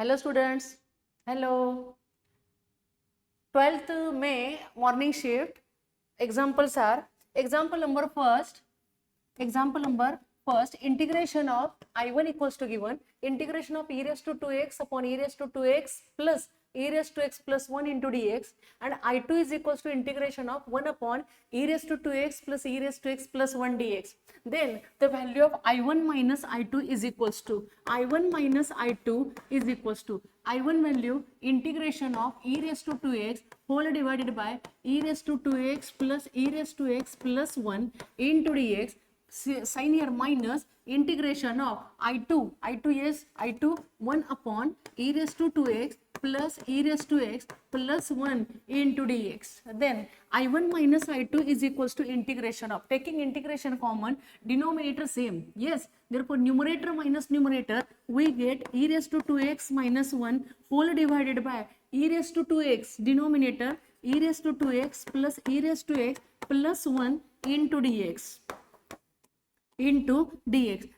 Hello students. Hello. 12th May morning shift. Examples are example number first. Integration of I1 equals to given integration of e raised to 2x upon e raised to 2x plus e raised to x plus 1 into dx, and I2 is equals to integration of 1 upon e raised to 2x plus e raised to x plus 1 dx. Then the value of I1 minus I2 is equals to I1 minus I2 is equals to I1 value integration of e raised to 2x whole divided by e raised to 2x plus e raised to x plus 1 into dx. Sign here minus integration of I2 is I2 1 upon e raised to 2x plus e raised to x plus 1 into dx. Then I1 minus I2 is equals to integration of, taking integration common, denominator same. Yes, therefore numerator minus numerator we get e raised to 2x minus 1 whole divided by e raised to 2x denominator e raised to 2x plus e raised to x plus 1 into dx.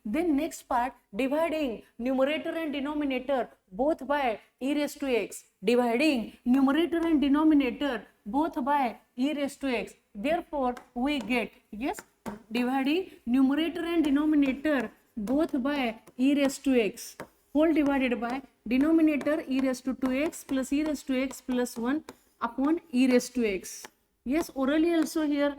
Then next part, dividing numerator and denominator both by e raised to x, dividing numerator and denominator both by e raised to x. Therefore we get, yes, dividing numerator and denominator both by e raised to x whole divided by denominator e raised to 2x plus e raised to x plus 1 upon e raised to x. Yes, orally also here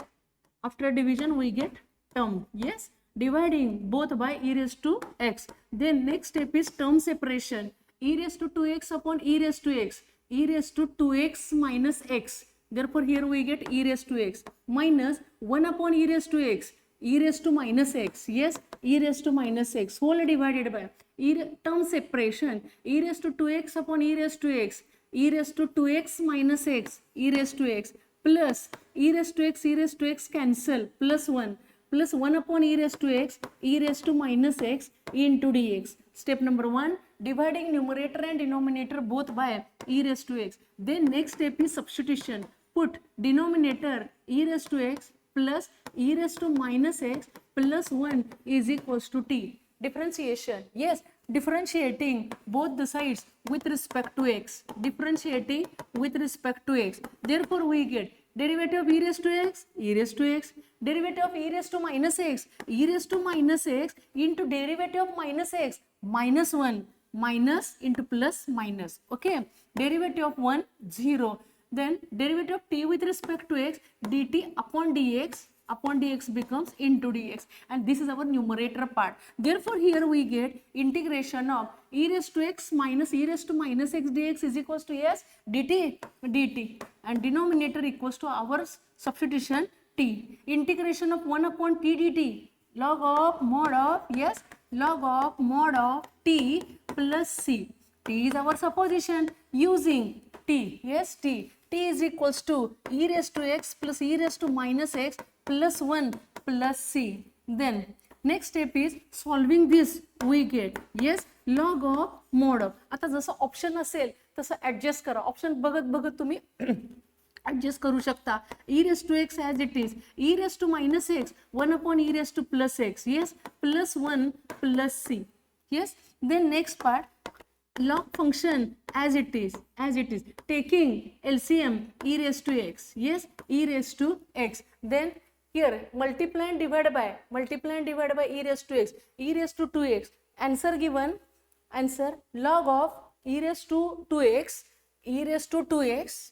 after division we get term. Yes, dividing both by e raised to x. Then next step is term separation. E raised to 2x upon e raised to x, e raised to 2x minus x. Therefore here we get e raised to x minus 1 upon e raised to x, e raised to minus x. Yes, e raised to minus x whole divided by term separation e raised to 2x upon e raised to x, e raised to 2x minus x, e raised to x plus e raised to x cancel plus 1 plus 1 upon e raised to x, e raised to minus x into dx. Step number 1, dividing numerator and denominator both by e raised to x. Then next step is substitution. Put denominator e raised to x plus e raised to minus x plus 1 is equals to t. Differentiation. Yes, differentiating both the sides with respect to x. Differentiating with respect to x. Therefore we get derivative of e raised to x, e raised to x, derivative of e raised to minus x, e raised to minus x into derivative of minus x, minus 1, minus into plus minus. Okay, derivative of 1, 0. Then derivative of t with respect to x, dt upon dx becomes into dx, and this is our numerator part. Therefore here we get integration of e raised to x minus e raised to minus x dx is equals to yes dt, and denominator equals to our substitution t. Integration of 1 upon t dt, log of mod of, yes, log of mod of t plus c. T is our supposition using t, yes, t is equals to e raised to x plus e raised to minus x plus 1 plus c. Then next step is solving this we get, yes, log of mod of. आता जसं option असेल तसं adjust करा. Option बघत बघत तुम्ही adjust करू शकता. e raised to x as it is, e raised to minus x 1 upon e raised to plus x, yes, plus 1 plus c. Yes, then next part, log function as it is, taking LCM e raised to x, yes, e raised to x. Then here multiply and divide by e raised to x, e raised to 2x. Answer given, answer log of e raised to 2x, e raised to 2x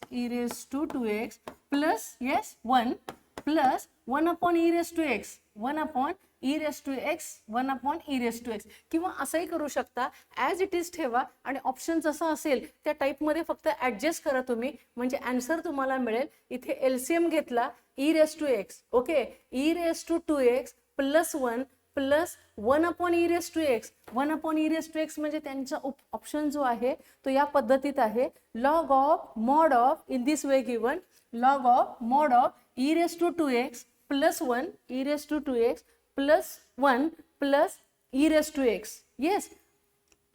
plus, yes, 1 plus 1 upon e raised to x, 1 upon e raised to x, 1 upon e raised to x. किंवा असंही करू शकता, as it is ठेवा आणि option जसा असेल त्या टाईपमध्ये फक्त ॲडजस्ट करा तुम्ही, म्हणजे आन्सर तुम्हाला मिळेल. इथे एलसीएम घेतला e raised to x, okay, e raised to 2x plus 1 plus 1 upon e raised to x, 1 upon e raised to x म्हणजे त्यांचा ऑप्शन जो आहे तो या पद्धतीत आहे. Log of mod of in this way given, log of mod of e raised to 2x plus 1 e raised to 2x plus 1 plus e raised to x, yes,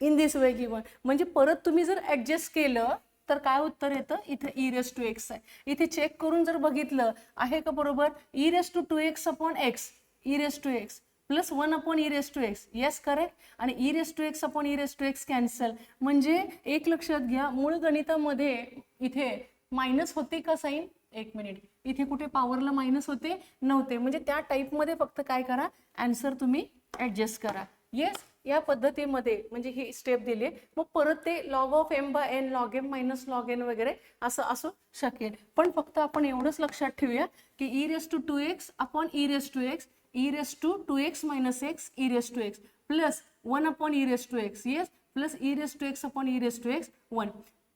in this way given. म्हणजे परत तुम्ही जर adjust केलं तर काय उत्तर येतं, इथे e raised to x आहे. इथे चेक करून जर बघितलं आहे का बरोबर, e raised to 2x upon x, e raised to x plus 1 upon e raise to x, yes correct. आणि e raise to x upon e raise to x cancel. म्हणजे एक लक्षात घ्या, मूळ गणितामध्ये इथे मायनस होते का साईन, एक मिनिट, इथे कुठे पॉवरला मायनस होते नव्हते. म्हणजे त्या टाईपमध्ये फक्त काय करा, आन्सर तुम्ही ऍडजस्ट करा. येस, या पद्धतीमध्ये म्हणजे ही स्टेप दिली. मग परत ते log of M by N, log M minus log N वगैरे असं असू शकेल. पण फक्त आपण एवढंच लक्षात ठेवूया की e raise to 2x upon e raise to x, e raise to 2x minus x e raise to x plus 1 upon e raise to x, yes, plus e raise to x upon e raise to x 1.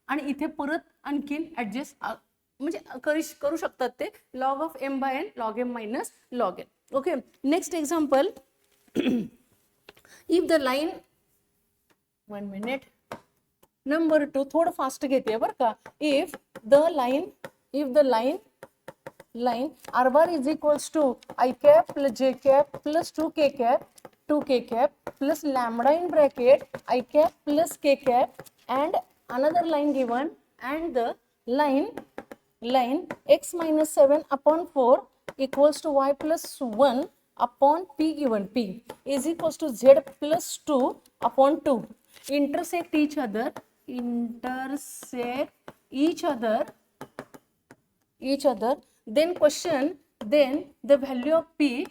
आणि इथे परत आणखीन adjust म्हणजे करू शकतात ते log of M by N, log M minus log N. Okay, next example. if the line, 1 minute, number 2 थोडं fast घेते बरं का. if the line r bar is equals to I cap plus j cap plus 2k cap plus lambda in bracket I cap plus k cap and another line given, and the line x minus 7 upon 4 equals to y plus 1 upon p given, p is equals to z plus 2 upon 2 intersect each other, then question, then the value of p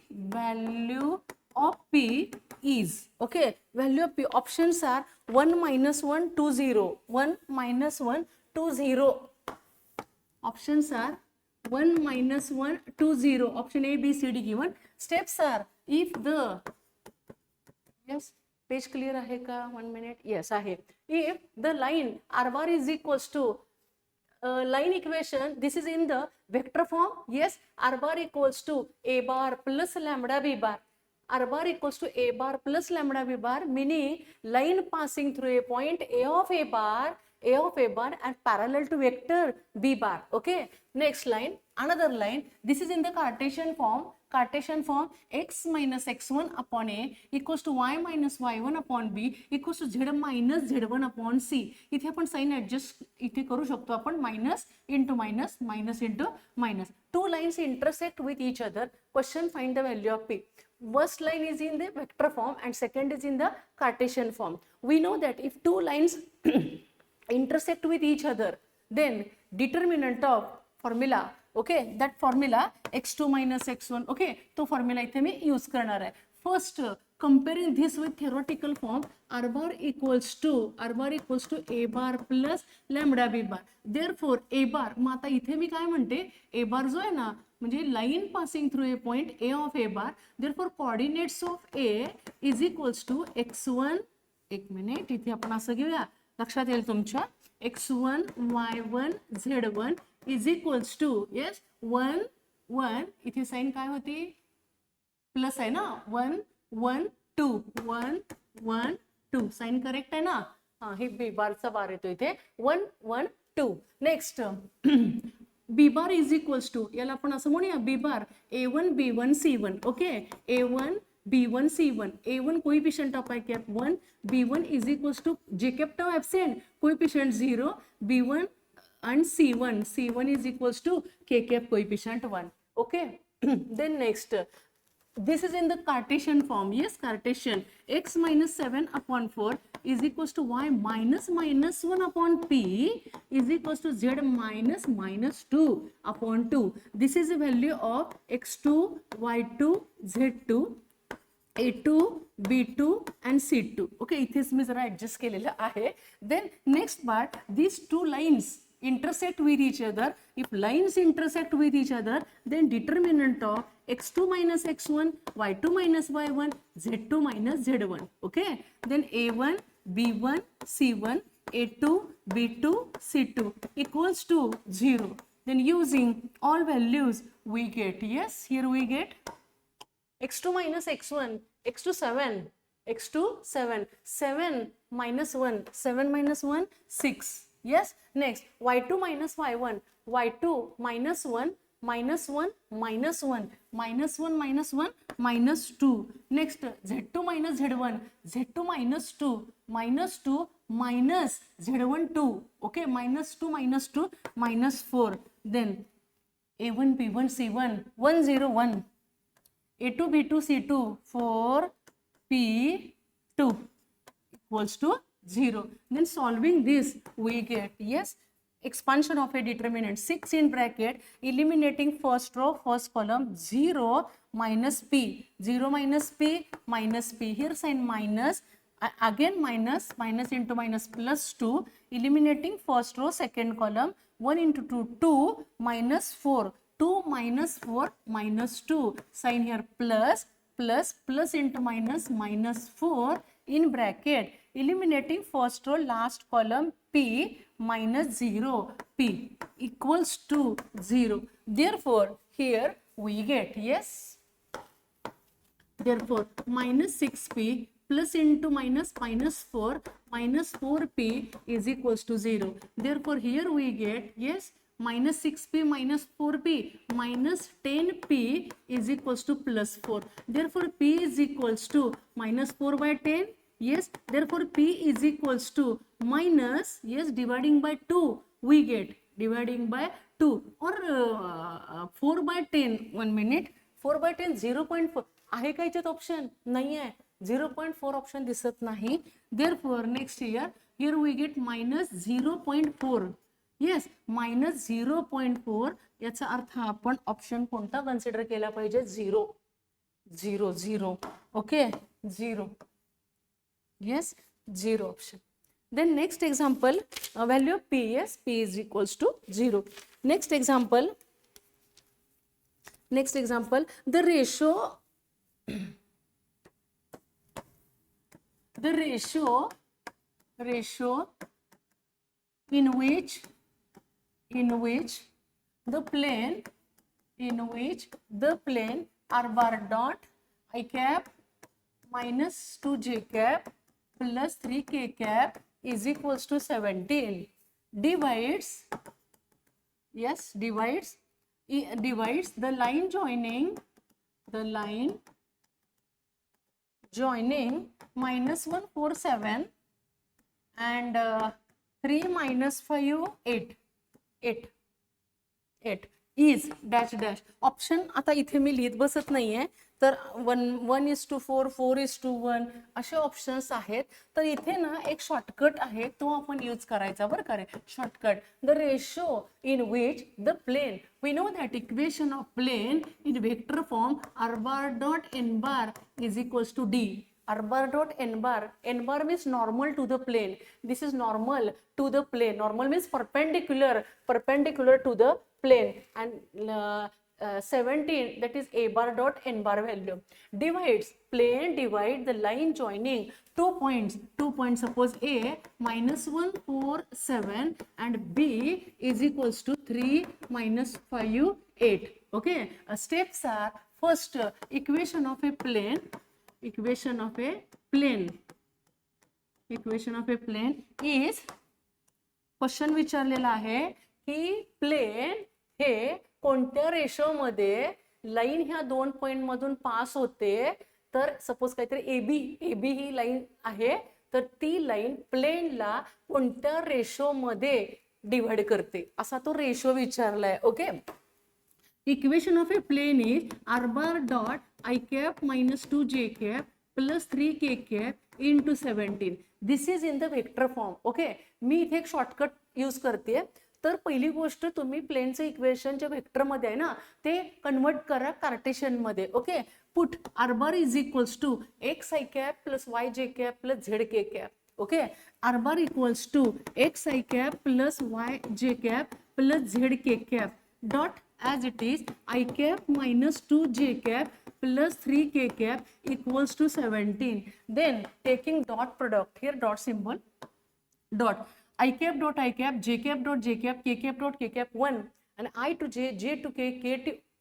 is, okay, value of p, options are 1 minus 1 2 0, 1 minus 1 2 0, options are 1 minus 1 2 0, option A B C D given. Steps are, if the, yes, page clear आहे का, 1 minute, yes आहे. if the line r bar is equals to line equation, this is in the vector form, yes, r bar equals to a bar plus lambda b bar, r bar equals to a bar plus lambda b bar, meaning line passing through a point a of a bar and parallel to vector b bar. Okay, next line, another line, this is in the Cartesian form, x minus x1 upon a equals to y minus y1 upon b equals to z minus z1 upon c. इथे आपण sign adjust इथे करू शकतो आपण, minus into minus, minus into minus. Two lines intersect with each other. Question, find the value of p. First line is in the vector form and second is in the Cartesian form. We know that if two lines intersect with each other, then determinant of formula, okay, that formula x2 minus x1, okay, तो formula इथे मी use करणार आहे. First, comparing this with theoretical form, r bar equals to a bar plus lambda b bar. Therefore a bar, मग आता इथे मी काय म्हणते, a bar जो आहे ना, म्हणजे line passing through a point a of a bar, therefore coordinates of a is equals to x1, एक मिनिट, इथे आपण असं घेऊया, लक्षात येईल तुमच्या, x1 y1 z1 is equals to, yes, 1 1, इथे साइन काय होती, प्लस आहे ना, 1 1 2, 1 1 2, साइन करेक्ट आहे ना. हा, हे बी बारचा बार येतो इथे, 1 1 2. Next B bar is equals to, याला आपण असं म्हणूया, B bar a1 b1 c1, okay, a1 b1 c1, a1 coefficient of i cap 1, b1 is equals to j cap tau absent, coefficient 0, b1 and c1 is equals to k cap coefficient 1, okay. Then next, this is in the Cartesian form, yes, Cartesian, x minus 7 upon 4 is equals to y minus minus 1 upon p is equals to z minus minus 2 upon 2. This is the value of x2 y2 z2 a2 b2 and c2, okay, इथेच मी जरा adjust केलेलं आहे. Then next part, these two lines intersect with each other. If lines intersect with each other, then determinant of x2 minus x1, y2 minus y1, z2 minus z1, okay. Then a1 b1 c1 a2 b2 c2 equals to 0. Then using all values we get, yes, here we get x2 minus x1, x2 7, x2 7, 7 minus 1, 7 minus 1 6, yes. Next, y2 minus y1, y2 minus 1 minus 1 minus 1 minus 1 minus 1 minus 2. Next, z2 minus z1, z2 minus 2 minus 2 minus z1 2, okay, minus 2 minus 2 minus 4. Then a1 b1 c1 1 0 1, A2 B2 C2 4P2 equals to 0. Then solving this we get, yes, expansion of a determinant 6 in bracket, eliminating first row first column, 0 minus p, 0 minus p minus p, here sign minus, again minus, minus into minus plus 2, eliminating first row second column, 1 into 2 2 minus 4, 2 minus 4 minus 2, sign here plus, plus, plus into minus, minus 4 in bracket, eliminating first row last column p minus 0, p equals to 0. Therefore here we get, yes, therefore minus 6p plus into minus, minus 4 minus 4p is equals to 0. Therefore here we get, yes, minus 6p minus 4p minus 10p is equals to plus 4. Therefore p is equals to minus 4 by 10. Yes, therefore p is equals to minus, yes, dividing by 2 we get, dividing by 2 or 4 by 10, 1 minute, 4 by 10 0.4 आहे का याच्यात option नाही आहे, 0.4 option दिसत नाही. Therefore next here we get minus 0.4. yes, minus 0.4 याचा अर्थ आपण ऑप्शन कोणता कन्सिडर केला पाहिजे, 0 0 0. Okay 0, yes, 0 option. Then next example, value of p, yes, p is equals to 0. Next example, the ratio in which the plane r bar dot I cap minus 2j cap plus 3k cap is equals to 17 divides, yes, divides the line joining minus 1 4 7 and 3 minus 5 8 is dash dash. Option आता इथे मी लिहित बसत नाहीये, तर 1:4 4:1 असे options आहेत. तर इथे ना एक शॉर्टकट आहे, तो आपण यूज करायचा बरं का रे. Shortcut, the ratio in which the plane, we know that equation of plane in vector form r bar dot n bar is equals to d. r bar dot n bar means normal to the plane. This is normal to the plane. Normal means perpendicular to the plane, and 17, that is a bar dot n bar value, divides, plane divide the line joining 2 points, suppose a minus 1 4 7 and b is equals to 3 minus 5 8. Okay, steps are, first, equation of a plane is, question विचारलेला आहे की plain हे कोणत्या ratio मध्ये line ह्या 2 point मधून pass होते. तर सपोज काहीतरी एबी ही लाईन आहे, तर ती लाईन प्लेनला कोणत्या रेशो मध्ये डिवाइड करते, असा तो रेशो विचारलाय. Okay, equation of a plane is r bar dot I cap minus 2j cap plus 3k cap into 17. This is in the vector form. Okay, मी इथे एक शॉर्टकट यूज करते. तर पहिली गोष्ट, तुम्ही प्लेनचं इक्वेशन जे वेक्टर मध्ये आहे ना, ते कन्वर्ट करा कार्टेशियन मध्ये. Okay, put r bar is equals to x I cap plus y j cap plus z k cap. Okay, r bar equals to x I cap plus y j cap plus z k cap dot as it is I cap minus 2j cap plus 3k cap equals to 17. Then taking dot product, here dot symbol, dot I cap dot I cap, j cap dot j cap, k cap dot k cap 1, and I to j, j to k,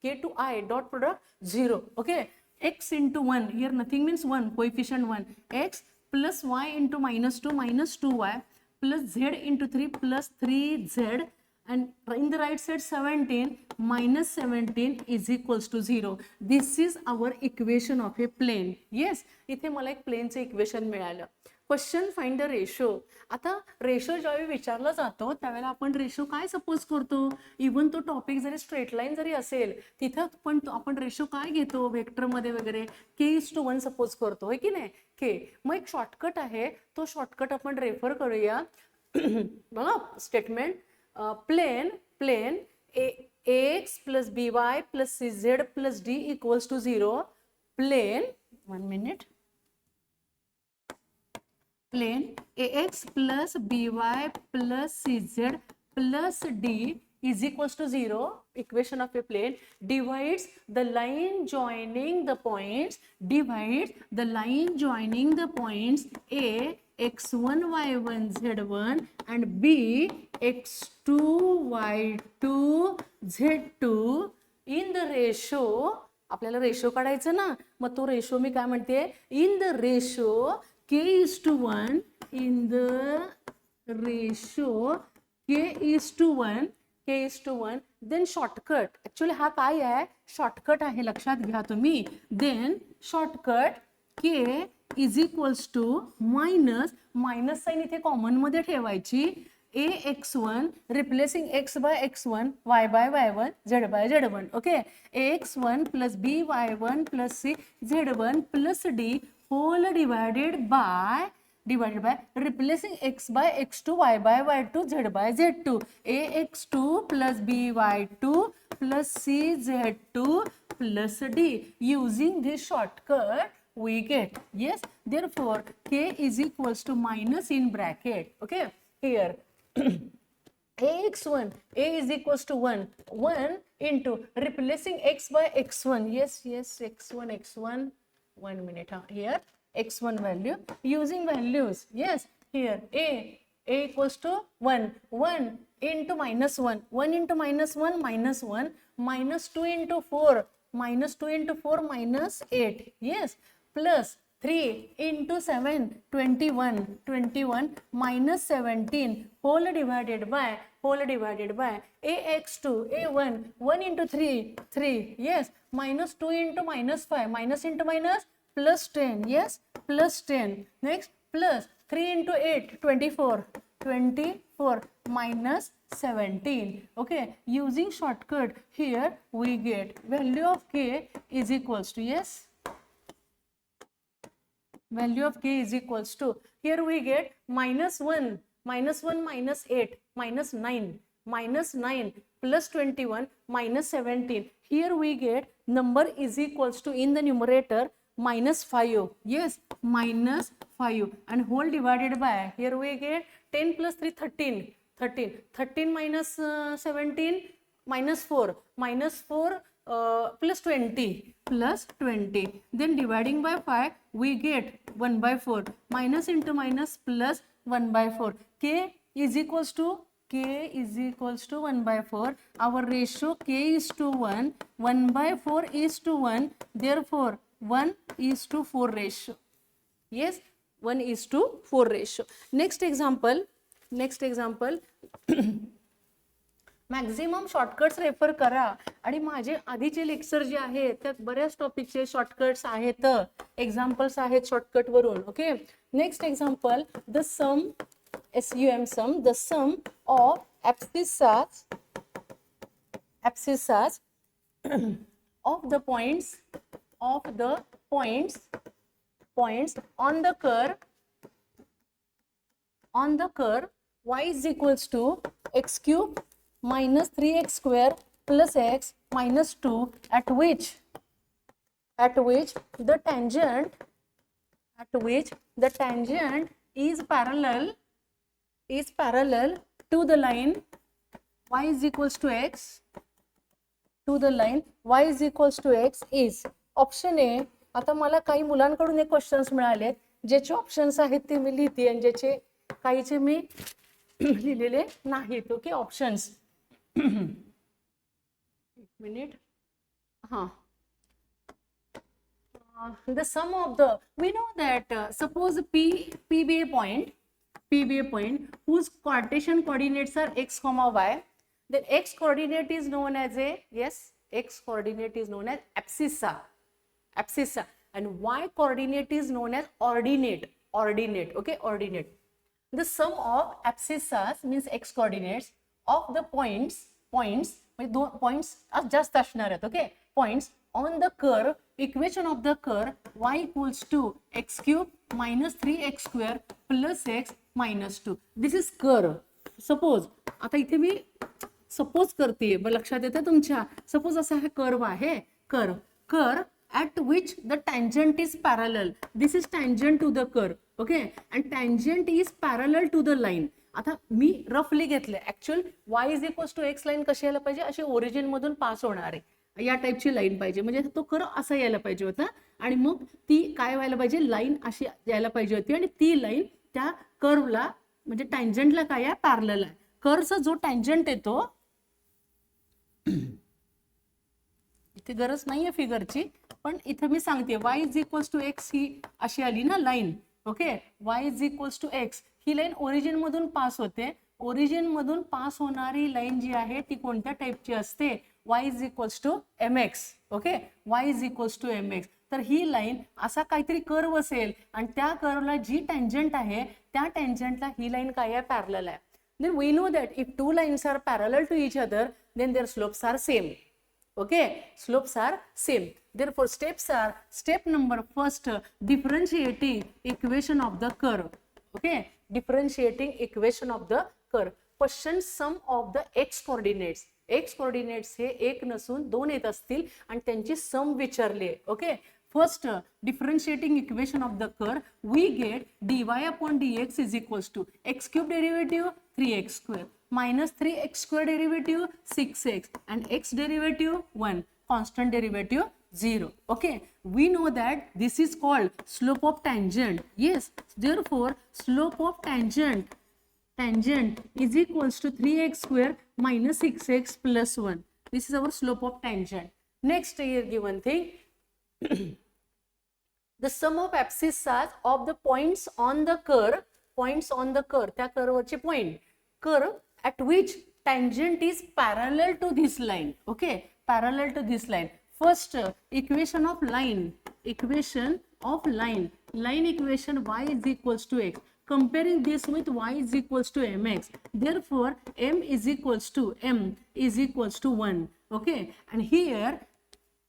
k to I, dot product 0. Okay, x into 1, here nothing means 1, coefficient 1, x plus y into minus 2 minus 2y plus z into 3 plus 3z, and in the right side 17 minus 17 is equals to 0. This is our equation of a plane. Yes, इथे मला एक प्लेनचं equation मिळालं. Question find the ratio. आता ratio ज्यावेळी विचारला जातो त्यावेळेला आपण रेशो काय सपोज करतो, इवन तो टॉपिक जरी स्ट्रेट लाईन जरी असेल तिथं पण आपण रेशो काय घेतो वेक्टरमध्ये वगैरे k:1 सपोज करतो, होय की नाही, के. मग एक शॉर्टकट आहे, तो शॉर्टकट आपण रेफर करूया. बघा statement, plane ax plus by plus cz plus d equals to 0. Plane, 1 minute. Plane ax plus by plus cz plus d is equals to 0. Equation of a plane divides the line joining the points. A x1 y1 z1 and b x2 y2 z2 in the ratio. आपल्याला ratio काढायचं ना, मग तो ratio मी काय म्हणते, in the ratio k:1, in the ratio k:1. then shortcut, actually हा काय आहे, शॉर्टकट आहे, लक्षात घ्या तुम्ही. then shortcut k is equals to minus sign इथे कॉमन मध्ये ठेवायची. ax1 replacing x by x1, y by y1, z by z1. Okay, ax1 plus by1 plus c z1 plus d whole divided by replacing x by x2, y by y2, z by z2. ax2 plus by2 plus c z2 plus d. Using this shortcut we get, yes, therefore k is equals to minus in bracket. Okay, here ax1, a is equals to 1 into replacing x by x1. Yes, x1, 1 minute, here x1 value, using values. Yes, here a equals to 1 into minus 1 into minus 1 minus 1 minus 2 into 4 minus 8. Yes, plus 3 into 7 21 minus 17 whole divided by ax2 a1 1 into 3. Yes, minus 2 into minus 5 minus into minus plus 10. Yes, plus 10. Next plus 3 into 8 24 minus 17. Okay, using shortcut here we get value of k is equals to, yes, value of k is equals to, here we get minus 1 minus 8 minus 9 plus 21 minus 17. Here we get number is equals to, in the numerator, minus 5. Yes, minus 5 and whole divided by, here we get 10 plus 3 13 minus 17 minus 4 plus 20 then dividing by 5 we get 1 by 4 minus into minus plus 1 by 4. K is equals to 1 by 4. Our ratio k is to 1 by 4 is to 1, therefore 1 is to 4 ratio. Yes, 1 is to 4 ratio. Next example maximum shortcuts refer करा. आणि माझे आधीचे lecture जे आहेत त्यात बऱ्याच टॉपिकचे shortcuts आहेत, एक्झाम्पल्स आहेत शॉर्टकट वरून. Okay, next example, the sum sum, the sum of abscissas of the points on the curve y is equals to x cube minus 3x square plus x minus 2, at which the tangent is parallel to the line y is equals to x, is option A. आता मला काही मुलांकडून एक questions मिळाले ज्याचे options आहेत ते मी लिहिते आणि ज्याचे काहीचे मी लिहिलेले नाहीत. ओके, ऑप्शन्स, एक मिनिट. हां, the sum of the, we know that suppose PB point whose Cartesian coordinates are x comma y, then x coordinate is known as abscissa and y coordinate is known as ordinate. ordinate. Okay, ordinate. The sum of abscissas means x coordinates of the points म्हणजे दोन points जास्त असणार आहेत. Okay, points on the curve, equation of the curve y equals to x cube minus 3x square plus x minus 2. This is curve. Suppose आता इथे मी suppose करते, लक्षात येतं तुमच्या. सपोज असा हा कर्व आहे, curve at which the tangent is parallel. This is tangent to the curve. Okay, and tangent is parallel to the line. आता मी रफली घेतले. Actual y is equals to x line कशी यायला पाहिजे, अशी ओरिजिन मधून पास होणार आहे, या टाईपची लाईन पाहिजे. म्हणजे तो कर्व असा यायला पाहिजे होता आणि मग ती काय व्हायला पाहिजे, लाईन अशी यायला पाहिजे होती आणि ती लाईन त्या कर्वला म्हणजे टँजंटला काय आहे, पॅरलल आहे. कर्वचा जो टँजंट येतो, इथे गरज नाहीये फिगरची, पण इथे मी सांगते y is equals to x ही अशी आली ना line. Okay, y is equals to x ही लाईन ओरिजिन मधून पास होते. ओरिजिन मधून पास होणारी लाईन जी आहे ती कोणत्या टाईपची असते, y is equals to mx. Okay, y is equals to mx. तर ही लाईन असा काहीतरी कर्व असेल आणि त्या कर्वला जी टँजंट आहे त्या टँजंटला ही लाईन काय आहे, पॅरलल आहे. Then we know that if two lines are parallel to each other then their slopes are same. Okay, slopes are same. Therefore, steps are step number first, differentiating equation of the curve. Okay, differentiating equation of the curve. Question sum of the x coordinates. X coordinates हे एक नसून दोन येत असतील आणि त्यांची सम विचारली आहे. Okay, first differentiating equation of the curve, we get dy upon dx is equals to x cube derivative 3x square minus 3x square derivative 6x and x derivative 1, constant derivative 0. Okay, we know that this is called slope of tangent. Yes, therefore slope of tangent is equals to 3x square minus 6x plus 1. This is our slope of tangent. Next here given thing, the sum of abscissas of the points on the curve, त्या कर्वचे point, curve at which tangent is parallel to this line. Okay, parallel to this line. First, equation of line equation y is equals to x. Comparing this with y is equals to mx. Therefore, m is equals to 1. Okay, and here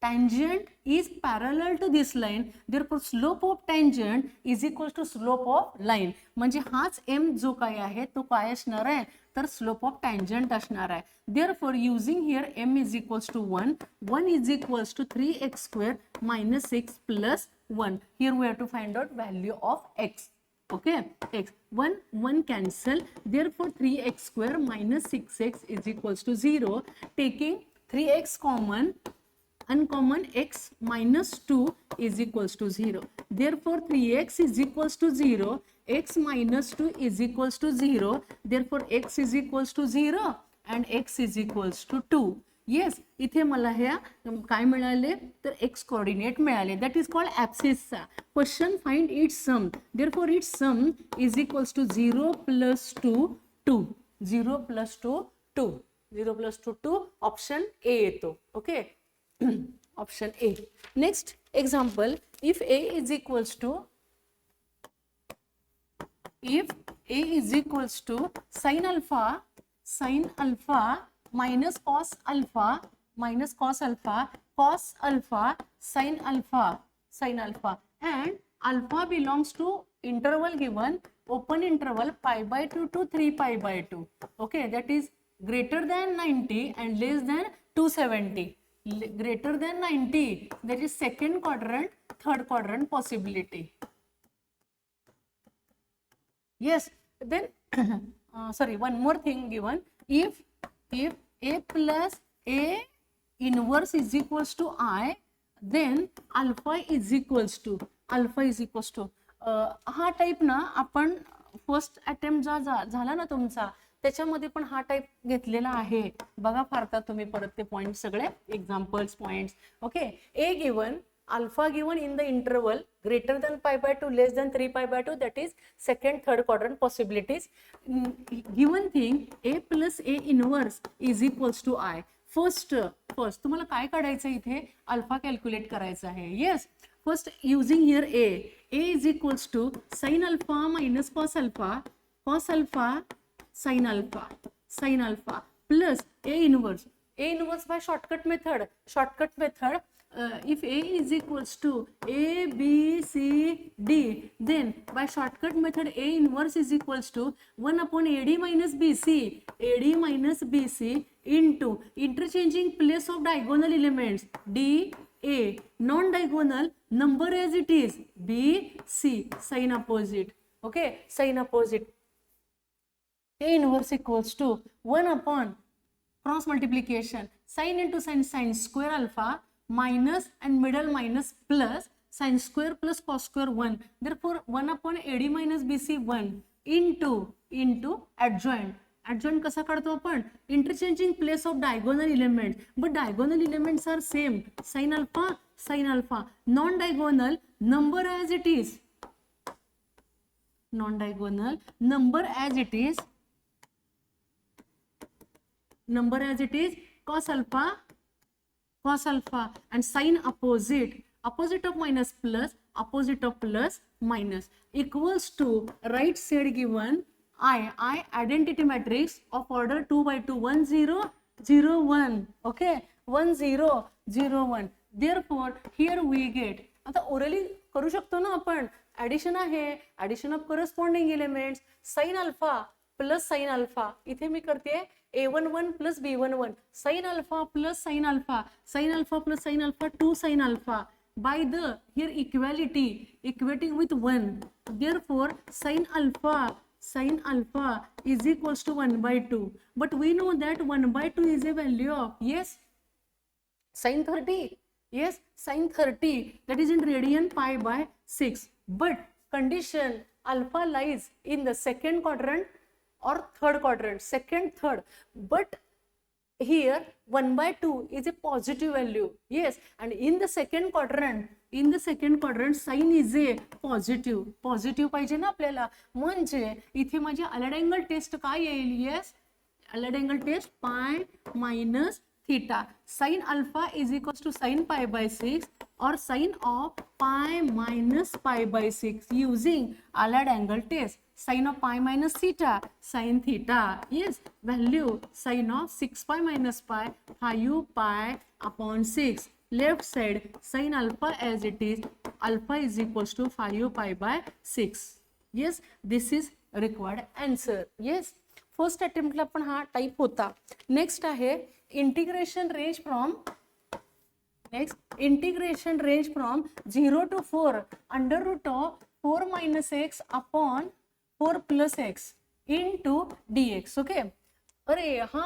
tangent is parallel to this line. Therefore, slope of tangent is equals to slope of line. म्हणजे हाच m जो काय आहे तो काय असणार आहे, तर slope of tangent असणार आहे. Therefore, using here m is equals to 1 is equals to 3x square minus 6 plus 1. Here we have to find out value of x. Okay, x 1 cancel. Therefore, 3x square minus 6x is equals to 0. Taking 3x common, uncommon x minus 2 is equals to 0. Therefore, 3x is equals to 0. X minus 2 is equals to 0. Therefore, x is equals to 0 and x is equals to 2. Yes, इथे मला ह्या काय मिळाले, तर x coordinate मिळाले. That is called abscissa. Question, find its sum. Therefore, its sum is equals to 0 plus 2, 2. 0 plus 2, 2. 0 plus 2, 2. Option A येतो. Okay. Option A. Next example, if A is equals to sin alpha minus cos alpha sin alpha and alpha belongs to interval given open interval pi by 2 to 3 pi by 2. Okay, that is greater than 90 and less than 270. Greater than 90, that is second quadrant, third quadrant possibility. Yes, then sorry, one more thing given. If a plus a inverse is equals to I, then alpha is equals to हा type ना आपण first attempt झाला ना तुमचा, त्याच्यामध्ये पण हा type घेतलेला आहे बघा. फारता तुम्ही परत ते पॉइंट सगळे examples points. Okay, A given, alpha given in the interval greater than pi by 2 less than 3 pi by 2, that is second third quadrant possibilities. Given thing a plus a inverse is equals to I. First तुम्हाला काय काढायचं इथे, alpha calculate करायचा आहे. Yes, first using here a is equals to sin alpha minus cos alpha sin alpha plus a inverse by shortcut method if a is equals to a b c d, then by shortcut method a inverse is equals to 1 upon ad minus bc into interchanging place of diagonal elements d a, non-diagonal number as it is b c, sign opposite. Okay, sign opposite. A inverse equals to 1 upon cross multiplication sin into sin square alpha minus and middle minus plus sin square plus cos square 1. Therefore 1 upon ad minus bc 1 into adjoint. Adjoint कसा काढतो आपण? Interchanging place of diagonal elements, but diagonal elements are same, sin alpha. Non-diagonal number as it is, cos alpha, and sin opposite of minus plus, opposite of plus minus, equals to right side given I identity matrix of order 2 by 2 1 0 0 1. Okay, 1 0 0 1. Therefore here we get, आता orally करू शकतो ना आपण, addition आहे, addition of corresponding elements, sin alpha plus sin alpha. इथे मी करते a11 plus b11, sin alpha plus sin alpha plus sin alpha 2 sin alpha by the here equating with 1. Therefore sin alpha is equals to 1 by 2. But we know that 1 by 2 is a value of, yes, sin 30. Yes, sin 30, that is in radian pi by 6. But condition alpha lies in the second quadrant or third quadrant, third. But here 1 by 2 is a positive value. Yes, and in the second quadrant sin is a positive पाहिजे ना आपल्याला. म्हणजे इथे माझी अलर्ड angle test काय येईल? Yes, allied angle test pi minus theta. Sin alpha is equals to sin pi by 6 or sin of pi minus pi by 6 using allied angle test. Sin of pi minus theta, sin theta. Yes, value sin of 6 pi minus pi, 5 pi upon 6. Left side sin alpha as it is, alpha is equals to 5 pi by 6. Yes, this is required answer. Yes, first attempt ला पण हा type होता. Next आहे integration range from 0 to 4 under root of 4 minus x upon 4 plus x into dx. Okay, अरे हा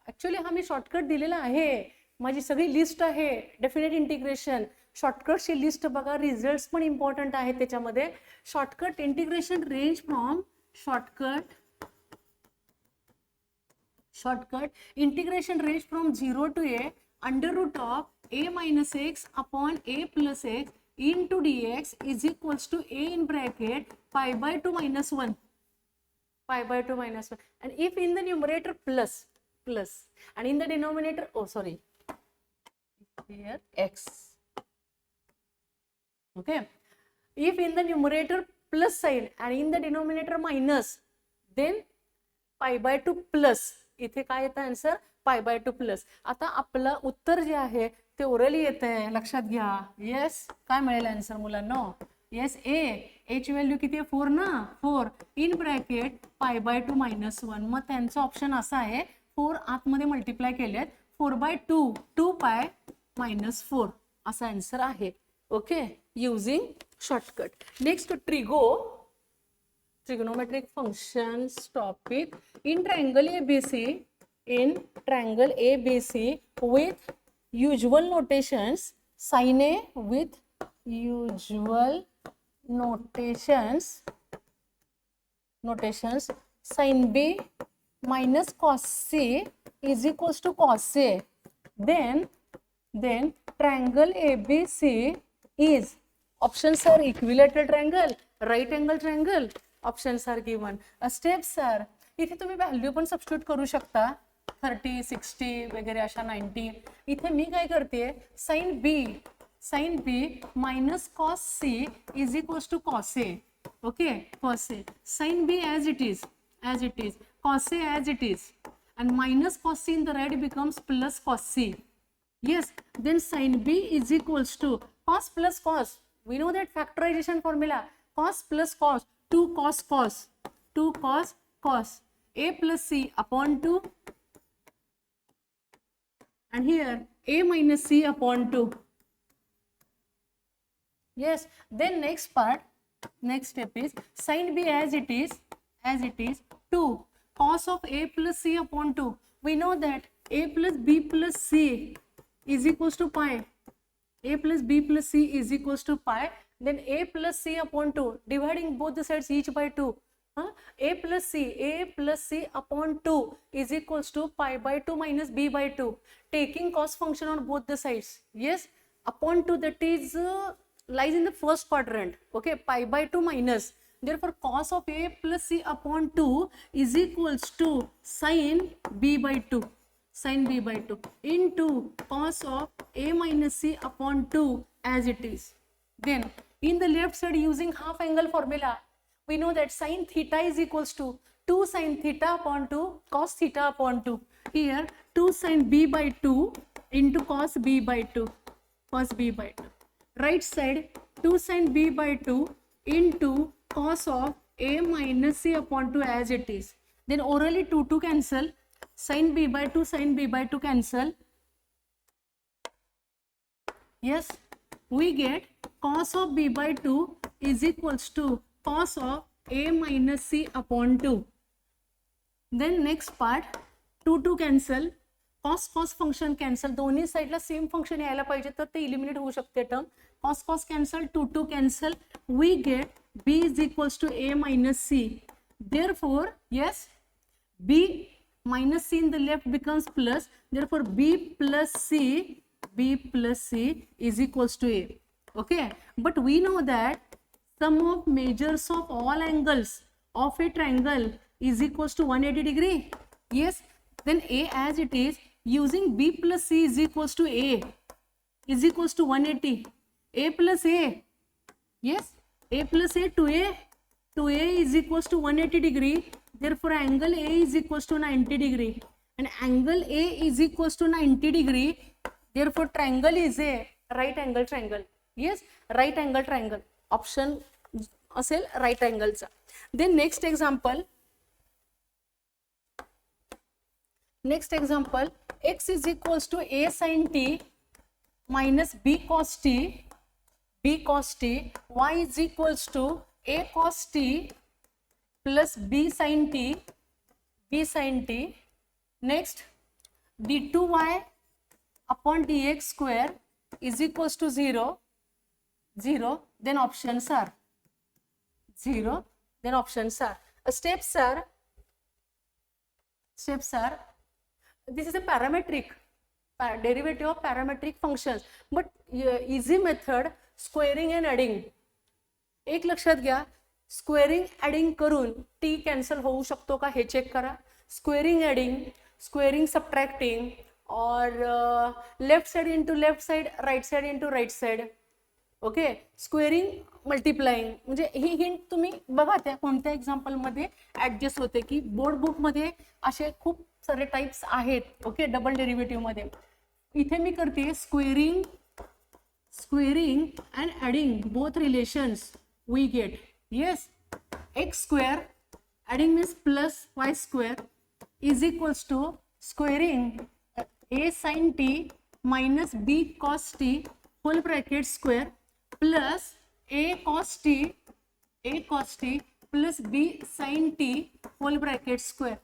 actually हा मी shortcut दिलेला आहे, माझी सगळी लिस्ट आहे डेफिनेट इंटिग्रेशन. शॉर्टकटची लिस्ट बघा, रिझल्ट्स पण इम्पॉर्टंट आहेत त्याच्यामध्ये. Shortcut integration range from shortcut integration range from 0 to a under root of a minus x upon a plus x into dx is equals to a in bracket pi by 2 minus 1, and if in the numerator plus and in the denominator, oh sorry, here x. Okay, if in the numerator plus sign and in the denominator minus, then pi by 2 plus. इथे काय येतं answer? Pi by 2 plus. आता आपलं उत्तर जे आहे ते orally येत आहे, लक्षात घ्या. येस, काय मिळेल आन्सर मुलांनो? येस, एच व्हॅल्यू किती आहे? 4 ना, 4 in bracket pi by 2 minus 1. मग त्यांचं ऑप्शन असं आहे, 4 आतमध्ये मल्टिप्लाय केलेत, 4 बाय 2 पाय मायनस 4 असा आन्सर आहे. Okay, using shortcut. Next trigonometric functions topic. In triangle ABC with usual notations, sin A with usual notations, sin B minus cos C is equals to cos A. Then triangle ABC is, options are equilateral triangle, right angle triangle. Options are given. Steps are, इथे तुम्ही value पण substitute करू शकता, 30 60 वगैरे अशा 90. इथे मी काय करते, sine B sin B minus cos C is equals to cos A. Okay, cos A. Sin B as it is, cos A as it is, and minus cos C in the right becomes plus cos C. Yes, then sin B is equals to cos plus cos. We know that factorization formula, cos plus cos, 2 cos cos, 2 cos cos, A plus C upon 2, and here A minus C upon 2. Yes, then next step is sin B as it is, 2 cos of A plus C upon 2. We know that A plus B plus C is equals to pi. A plus B plus C is equals to pi. Then A plus C upon 2, dividing both the sides each by 2. A plus C upon 2 is equals to pi by 2 minus B by 2. Taking cos function on both the sides. Yes, upon 2, that is lies in the first quadrant. Okay, pi by 2 minus. Therefore, cos of A plus C upon 2 is equals to sin B by 2. Sin B by 2 into cos of A minus C upon 2 as it is. Then in the left side, using half angle formula, we know that sin theta is equals to 2 sin theta upon 2 cos theta upon 2. Here 2 sin B by 2 into cos B by 2. Cos B by 2. Right side 2 sin B by 2 into cos of A minus C upon 2 as it is. Then orally 2 cancel. Sin B by 2, sin B by 2 cancel. Yes, we get cos of B by 2 is equals to cos of A minus C upon 2. Then next part, 2 cancel. cos function cancel. दोन्ही साइडला same function यायला पाहिजे तर ते eliminate होऊ शकते term. cos cancel, 2 cancel. We get B is equals to A minus C. Therefore, yes, B minus C in the left becomes plus. Therefore, B plus C is equals to A. Okay, but we know that sum of measures of all angles of a triangle is equals to 180 degree. Yes, then A as it is, using B plus C is equals to A is equals to 180. A plus A. Yes, A plus A to A is equals to 180 degree. Therefore, angle A is equals to 90 degree. And angle A is equals to 90 degree. Therefore, triangle is a right angle triangle. Yes, right angle triangle. Option असेल right angle चा. Then next example, x is equals to A sin t minus B cos t, y is equals to A cos t plus B sin t. Next, d2y upon dx square is equals to 0. Then options are 0. Then options are steps are this is a parametric derivative of parametric functions, but easy method squaring and adding. एक लक्षात घ्या, squaring adding करून T cancel होऊ शकतो का हे check करा. Squaring adding, squaring subtracting, और left side into left side, right side into right side. Okay, squaring multiplying. म्हणजे ही हिंट तुम्ही बघा त्या कोणत्या एक्झाम्पलमध्ये ॲडजस्ट होते की बोर्ड बुकमध्ये असे खूप सारे टाइप्स आहेत. ओके, डबल डेरिव्हेटिव्हमध्ये. इथे मी करते squaring and adding both relations we get. Yes, x square adding means plus y square is equals to squaring a sin t minus b cos t whole bracket square plus a cos t plus b sin t whole bracket square.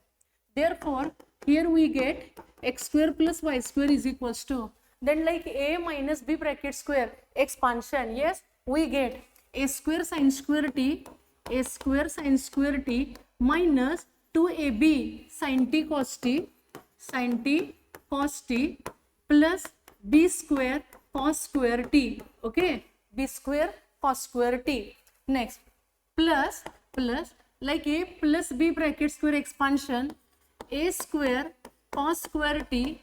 Therefore, here we get x square plus y square is equals to, then like a minus b bracket square expansion. Yes, we get a square sin square t minus 2ab sin t cos t plus b square cos square t. Okay, b square cos square t. Next, plus like a plus b bracket square expansion, a square cos square t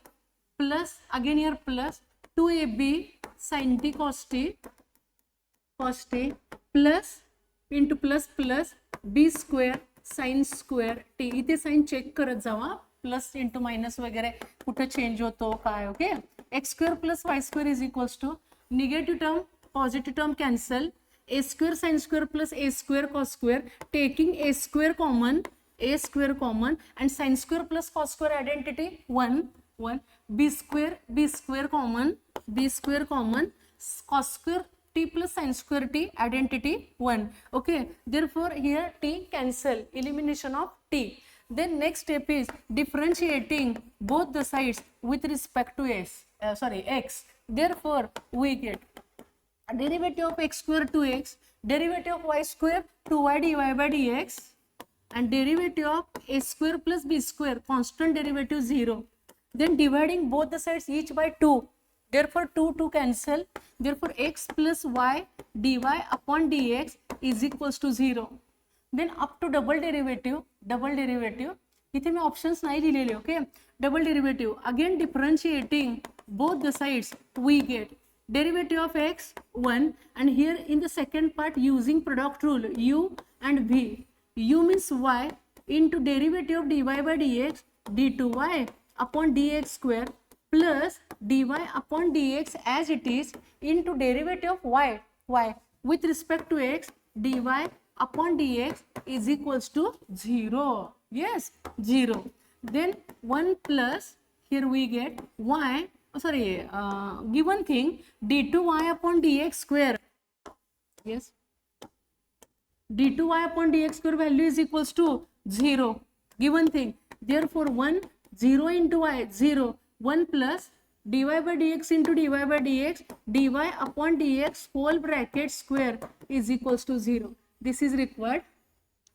plus again here plus 2ab sin t cos t plus into plus plus b square sine square t. इथे sign check करत जावा, plus into minus वगैरे कुठे change होतो काय. Okay, x square plus y square is equals to negative term positive term cancel, A square sine square plus A square cos square, taking A square common and sin square plus cos square identity 1 b square common cos square t plus sin square t identity 1. Okay, therefore here t cancel, elimination of t. Then next step is differentiating both the sides with respect to x. Therefore we get derivative of x square 2x, derivative of y square 2y dy by dx, and derivative of a square plus b square, constant derivative 0. Then dividing both the sides each by 2. Therefore 2 cancel. Therefore x plus y dy upon dx is equals to 0. Then up to double derivative. इथे मैं options नहीं दिलेले. Okay, double derivative. Again differentiating both the sides, we get derivative of x 1, and here in the second part using product rule u and v. U means y into derivative of dy by dx d2y upon dx square plus dy upon dx as it is into derivative of y with respect to x dy upon dx is equals to 0. Yes, 0. Then 1 plus, here we get y, given thing d2y upon dx square. Yes, d2y upon dx square value is equals to 0, given thing. Therefore 1 0 into y 0, 1 plus dy by dx into dy by dx dy upon dx whole bracket square is equals to 0. This is required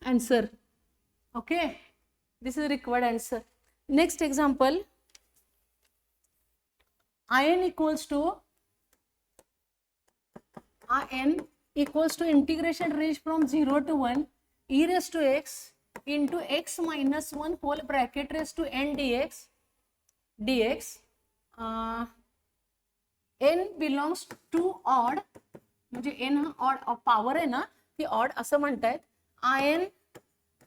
answer. Okay, this is required answer. Next example, in equals to integration range from 0 to 1 e raised to x into x minus 1 whole bracket raised to n dx. n belongs to odd, म्हणजे n हा odd power आहे ना, ती odd असं म्हणतायत. in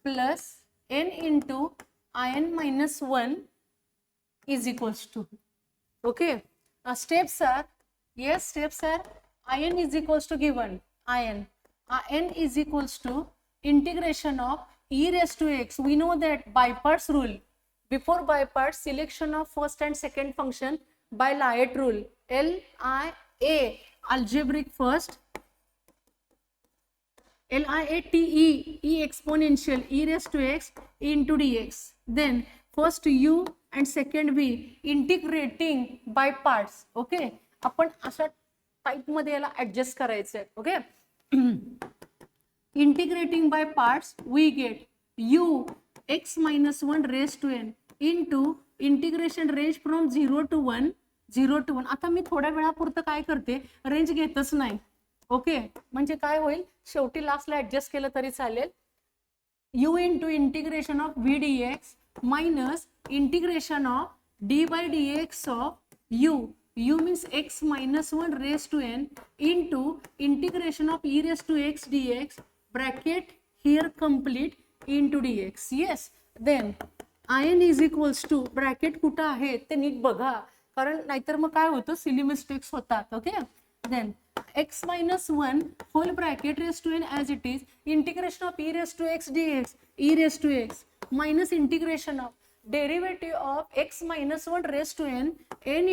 plus n into in minus 1 is equals to. Okay, steps are in is equals to given in is equals to integration of e raised to x. We know that by parts rule. Before by parts, selection of first and second function by Layet rule. LIA algebraic first, LIATE e exponential e raised to x into dx. Then first u and second v integrating by parts. Okay, आपण अशा type मध्ये याला adjust करायचंय. Okay, integrating by parts we get u x minus 1 raised to n into integration range from 0 to 1. आता मी थोड्या वेळापुरतं काय करते, range घेतच नाही. ओके, म्हणजे काय होईल, शेवटी लास्टला ऍडजस्ट केलं तरी चालेल. u into integration of v dx minus integration of d by dx of u means x minus 1 raised to n into integration of e raised to x dx bracket here complete into dx. Yes, then in is equals to bracket कुठं आहे ते नीट बघा, कारण नाहीतर मग काय होतं, silly mistakes होतात. Okay, then x minus 1 whole bracket raised to n as it is integration of e raised to x dx e raised to x minus integration of derivative of x minus 1 raised to n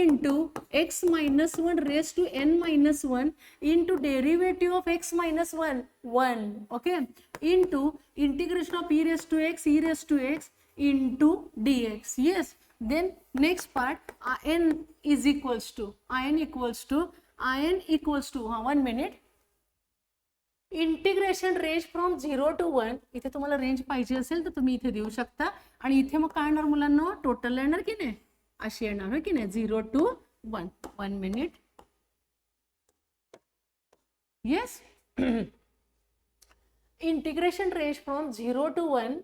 into x minus 1 raised to n minus 1 into derivative of x minus 1 okay, into integration of e raised to x into dx. Yes, then next part in is equals to 1 minute integration range from 0 to 1. इथे तुम्हाला range पाहिजे असेल तर तुम्ही इथे देऊ शकता, आणि इथे मग काय येणार मुलांना, टोटल येणार की नाही, अशी येणार आहे की नाही, 0 to 1. 1 minute. Yes, integration range from 0 to 1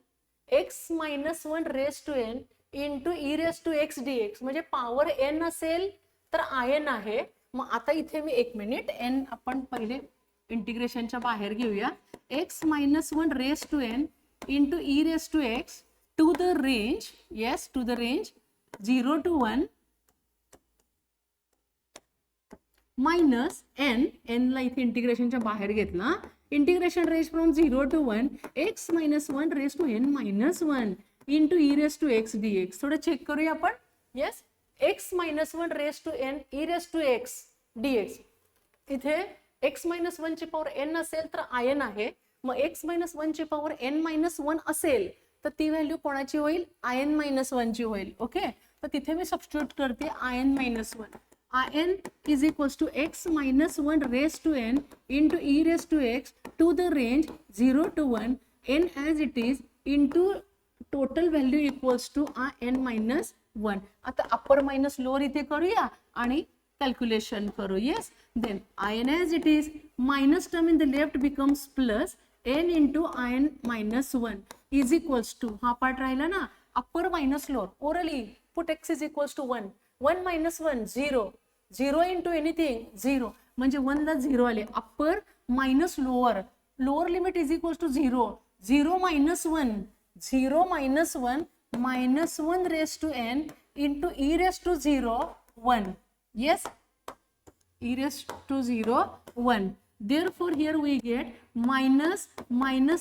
x minus 1 raised to n into e raised to x dx. म्हणजे पॉवर n असेल तर in आहे, मग आता इथे मी 1 मिनिट n आपण पहिले इंटिग्रेशनच्या बाहेर घेऊया. x minus 1 raise to n into e raise to x to the range, yes to the range 0 to 1 minus n ला इथे इंटिग्रेशनच्या बाहेर घेतला. Integration range from 0 to 1 x minus 1 raise to n minus 1 into e raise to x dx. थोडं check करूया आपण. Yes x minus 1 raise to n e raise to x dx. इथे x minus 1 ची पॉवर n असेल तर in आहे. मग x minus 1 ची पॉवर n मायनस 1 असेल तर ती व्हॅल्यू कोणाची होईल? in मायनस 1 ची होईल. ओके, तर तिथे मी सबस्टिट्यूट करते in minus 1. in is equals to x minus 1 raised to n into e raised to x to the range 0 to 1 n as it is into total value equals to n minus 1. आता अपर minus lower इथे करूया आणि calculation करू. Yes, then in as it is minus term in the left becomes plus n into in minus 1 is equals to, हा part राहिला ना, upper minus lower. Orally put x is equals to 1 1 minus 1 0 0 into anything 0 म्हणजे 1 ला 0 आले. Upper minus lower, lower limit is equals to 0 0 minus 1 0 minus 1 minus 1 raised to n into e raised to 0 1. Yes, e raised to 0 1. Therefore here we get minus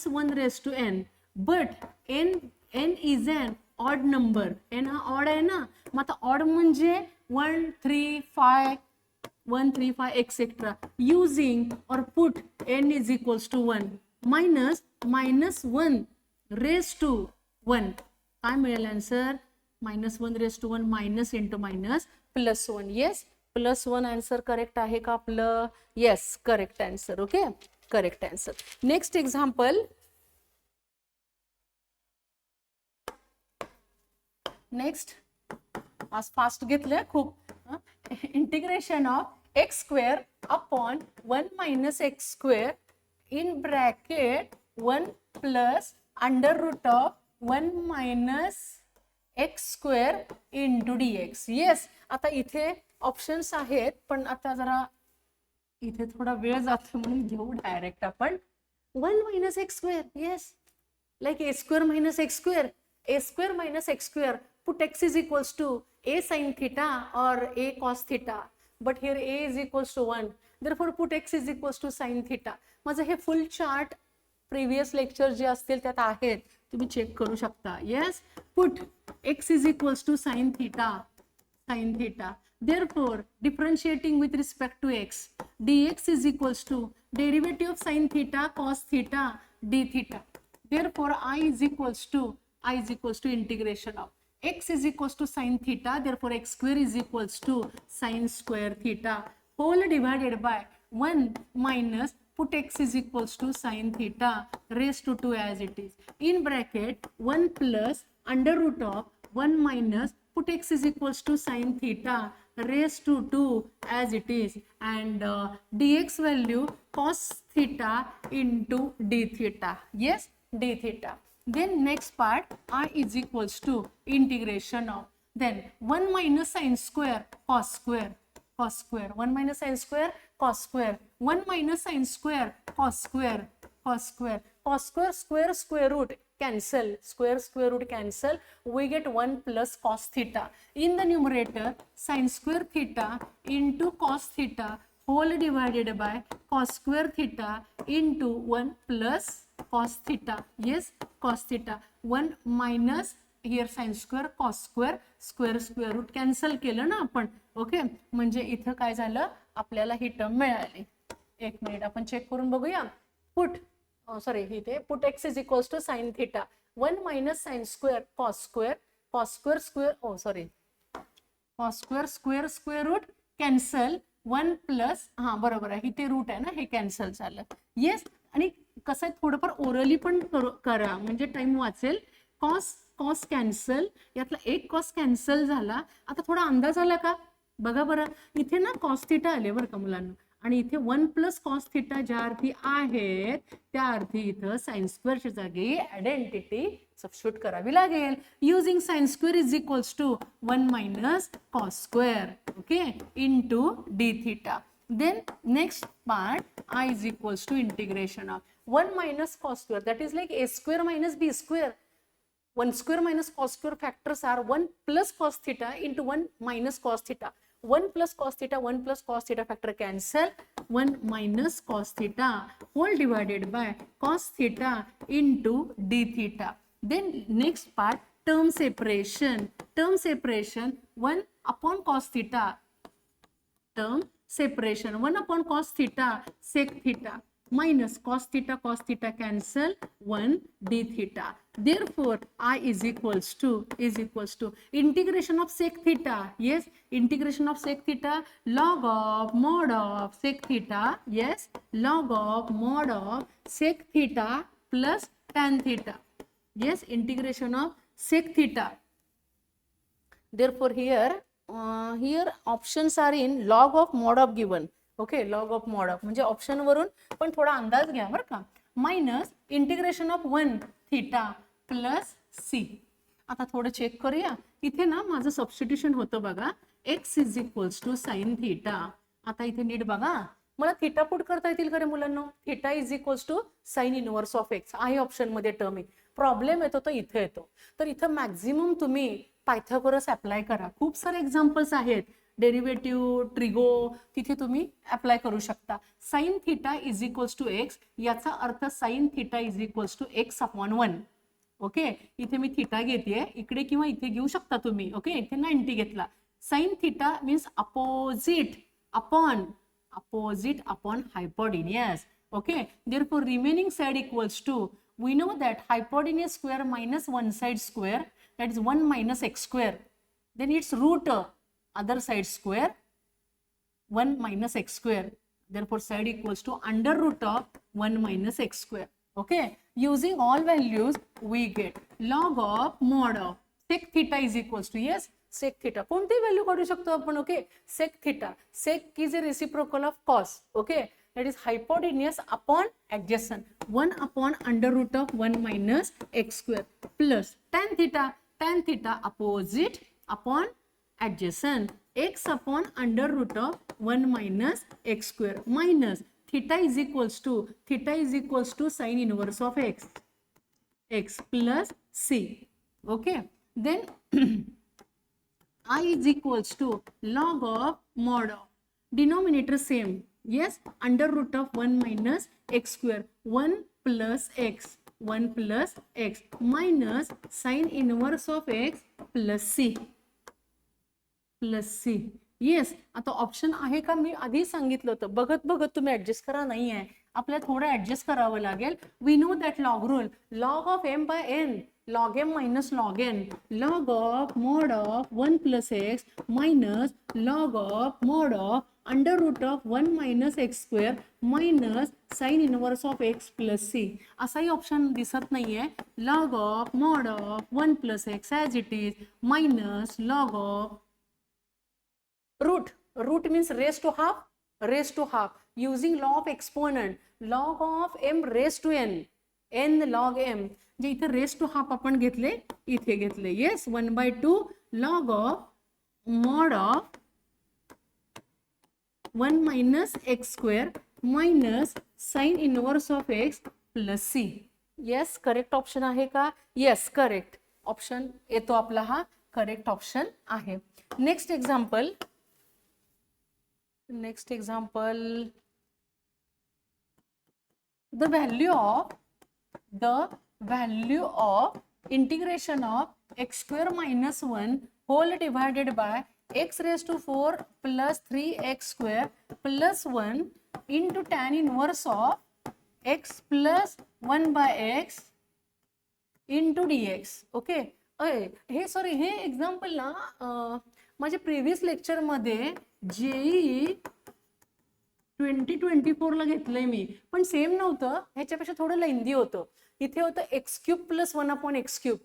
1 raised to n, but n is an odd number. n हा odd आहे ना, मग आता odd म्हणजे 1 3 5 1 3 5 etc. using or put n is equals to 1 minus 1 raised to 1. काय मिळेल answer? minus 1 raised to 1 minus into minus plus 1. yes, plus 1 answer correct आहे का आपलं? yes, correct answer. Okay, correct answer. Next example. Next आज fast घेतलंय खूप. Integration of x square upon 1 minus x square in bracket 1 plus under root of 1 minus x square into dx. Yes, आता इथे options आहेत पण आता जरा इथे थोडा वेळ जातो म्हणून घेऊ डायरेक्ट आपण. 1 minus x square, yes, like A square minus x square, A square minus x square. put x is equals to a sin theta or a cos theta, but here a is equals to 1, therefore put x is equals to sin theta. माझं हे फुल chart previous lecture जे असतील त्यात आहेत, तुम्ही check करू शकता. yes, put x is equals to sin theta. Therefore differentiating with respect to x, dx is equals to derivative of sin theta cos theta d theta. Therefore I is equals to integration of x is equals to sin theta, therefore x square is equals to sin square theta whole divided by 1 minus put x is equals to sin theta raised to 2 as it is in bracket 1 plus under root of 1 minus put x is equals to sin theta raised to 2 as it is, and dx value cos theta into d theta. Yes, d theta. Then next part, I is equals to integration of, then 1 minus sin square cos square 1 minus sin square cos square 1 minus sin square cos square square root cancel, square root cancel, we get 1 plus cos theta. In the numerator sin square theta into cos theta whole divided by cos square theta into 1 plus cos theta. Yes, cos theta. 1 minus here sin square cos square square root cancel केलं ना आपण. Okay, म्हणजे इथं काय झालं, आपल्याला ही term मिळाली. 1 minute आपण चेक करून बघूया. पुट इथे put x is equals to sin theta 1 minus sin square cos square root cancel 1 plus, हा बरोबर आहे, इथे रूट आहे ना, हे कॅन्सल झालं. येस, आणि कसं आहे थोडंफार ओरली पण करा म्हणजे टाइम वाचेल. कॉस कॅन्सल, यातला एक कॉस कॅन्सल झाला. आता थोडा अंदाज आला का बघा बरं, इथे ना कॉस थिटा आले बरं का मुलांना, आणि इथे 1 प्लस कॉस थिटा ज्या अर्थी आहेत त्या अर्थी इथं साइन स्क्वेअरच्या जागी आयडेंटिटी सबस्टिट्यूट करावी लागेल. Using sine square is equals to 1 minus cos square okay into D theta. Then next part I is equals to integration of 1 minus cos square, that is like a square minus b square. 1 square minus cos square factors are 1 plus cos theta into 1 minus cos theta. 1 plus cos theta, 1 plus cos theta factor cancel. 1 minus cos theta whole divided by cos theta into d theta. Then next part, term separation. Term separation 1 upon cos theta. Term separation 1 upon cos theta sec theta minus cos theta cancel 1 d theta. Therefore I is equals to integration of sec theta. Yes, integration of sec theta log of mod of sec theta. Yes, log of mod of sec theta plus tan theta. Yes, integration of sec theta. Therefore here options are in log of mod of given. ओके, log of mod of म्हणजे option वरून पण थोडा अंदाज घ्या बरं का. Minus integration of 1 theta plus C. आता थोडं चेक करूया. इथे ना माझं सबस्टिट्यूशन होतं बघा, x is equals to sine theta. आता इथे नीट बघा, मला थीटा पुट करता येतील का रे मुलांना? Theta is equals to sine inverse of x आहे ऑप्शन मध्ये टर्म. प्रॉब्लेम येतो तो इथे येतो. तर इथं मॅक्झिमम तुम्ही पायथागोरस अप्लाय करा. खूप सारे एक्झाम्पल्स आहेत, डेरिव्हेटिव्ह ट्रिगो, तिथे तुम्ही अप्लाय करू शकता. Sine theta is equals to x, याचा अर्थ sine theta is equals to x upon 1. Okay, इथे मी थीटा घेते, इकडे किंवा इथे घेऊ शकता तुम्ही. ओके, इथे 90 घेतला. Sine theta means opposite upon हायपोटेन्यूस. Okay, therefore remaining side equals to, we know that hypotenuse square minus one side square, that is 1 minus x square, then its root other side square 1 minus x square, therefore side equals to under root of 1 minus x square. Okay, using all values we get log of mod of sec theta is equals to, yes, sec theta कोणती value काढू शकतो आपण. Okay, sec theta, sec is a reciprocal of cos. Okay, that is hypotenuse upon adjacent 1 upon under root of 1 minus x square plus tan theta opposite upon adjacent x upon under root of 1 minus x square minus theta is equals to sin inverse of x plus c. Okay, then I is equals to log of mod of denominator same. Yes, under root of 1 minus x square 1 plus x minus sin inverse of x plus c. Yes, आता option आहे का? मी आधी सांगितलं होतं, बघत तुम्ही adjust करा. नाही आहे, आपल्याला थोडं ऍडजस्ट करावं लागेल. We know that log rule, log of m by n, log m minus log n, log of mod of 1 plus x minus log of mod of under root of 1 minus x square minus sin inverse of x plus c. असाही option दिसत नाहीये. log of mod of 1 plus x as it is minus log of root means raised to half, using law of exponent, log of m raised to n log m, जे इथे raised to half आपण घेतले, इथे घेतले. yes, 1/2 log of mod of 1 minus x square minus sin inverse of x plus c. yes, correct option आहे का? yes, correct option येतो आपला, हा करेक्ट ऑप्शन आहे. Next example, the value of integration of x square minus 1 whole divided by x raised to 4 plus 3x square plus 1 into tan inverse of x plus 1 by x into dx. Okay, हे example ना माझ्या previous lecture मध्ये JEE 2024 ला घेतलंय मी, पण same नव्हतं, ह्याच्यापेक्षा थोडं लेंदी होतं. इथे होतं x cube plus 1 upon x cube,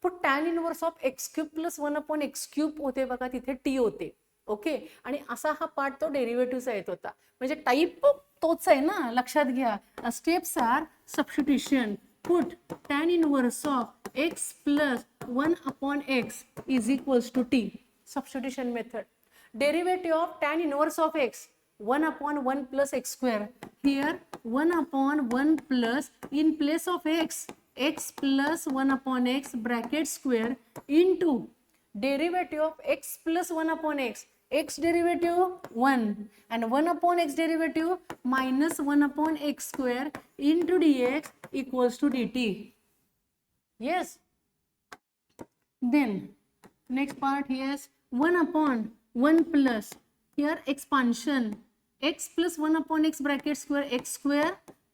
पण tan inverse of x cube plus 1 upon x cube होते बघा, तिथे टी होते. ओके. आणि असा हा पार्ट तो डेरिव्हेटिव्हचा येत होता, म्हणजे टाईप तोच आहे ना, लक्षात घ्या. Steps are substitution. Put tan inverse of x plus 1 upon x is equals to t. Substitution method. Derivative of tan inverse of x 1 upon 1 plus x square. Here 1 upon 1 plus in place of x plus 1 upon x bracket square into derivative of x plus 1 upon x derivative 1 and 1 upon x derivative minus 1 upon x square into dx equals to dt. Yes. Then next part, yes, 1 upon 1 plus here expansion x plus 1 upon x bracket square x square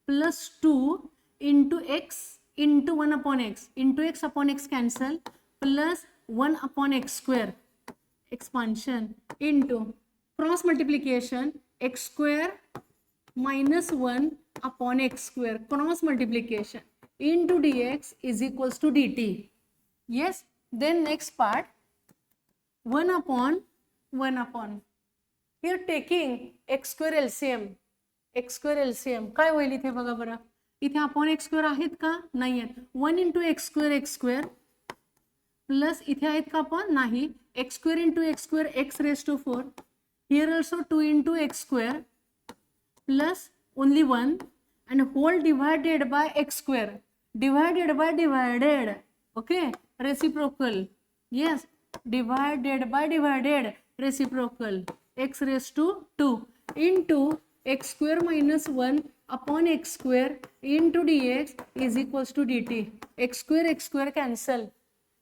plus 2 into x into 1 upon x into x upon x cancel plus 1 upon x square expansion into cross multiplication x square minus 1 upon x square cross multiplication into dx is equals to dt. Yes. Then next part, 1 upon 1 upon. Here taking x square LCM. x square LCM काय होईल इथे बघा बरं. इथे upon x square आहेत का? नाही आहेत. 1 into x square प्लस इथे आहेत का आपण? नाही. x square into x square x raised to 4. Here also 2 into x square plus only 1 and whole divided by x square divided by divided. Okay, reciprocal. Yes, divided by divided reciprocal x raised to 2 into x square minus 1 upon x square into dx is equals to dt. x square cancel.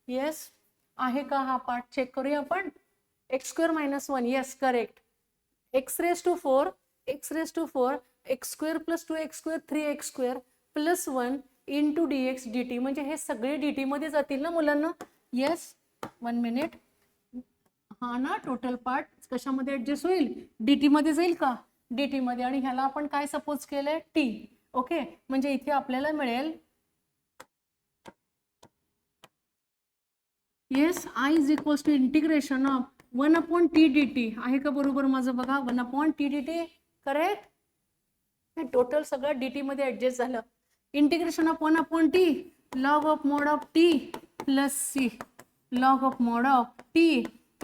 Yes, आहे का हा part? Check करूया आपण. x square minus 1, yes, correct. x raised to 4 x square plus 2x square 3x square plus 1 into dx dt. म्हणजे हे सगळे dt मध्ये जातील ना मुलांना? येस. 1 मिनिट. हा ना, टोटल पार्ट कशामध्ये ऍडजस्ट होईल? dt मध्ये जाईल का? dt मध्ये. आणि ह्याला आपण काय सपोज केलंय? t. ओके, म्हणजे इथे आपल्याला मिळेल yes i is equals to integration of 1 upon t dt. आहे का बरोबर माझं? बघा, 1 upon t dt. Correct. Total सगळं dt मध्ये ऍडजस्ट झालं. Integration of 1 upon t log of mod of t plus c log of mod of t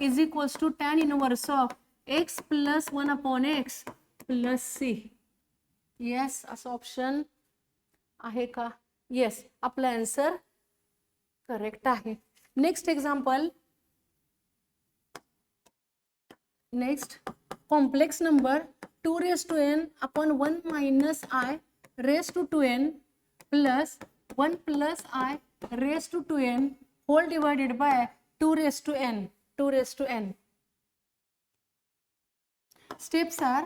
is equals to tan inverse of x plus 1 upon x plus c. Yes, असं option आहे का? Yes, आपला answer correct आहे. Next example. Next, complex number 2 raised to n upon 1 minus I raised to 2n plus 1 plus I raised to 2n whole divided by 2 raised to n. 2 raised to n. Steps are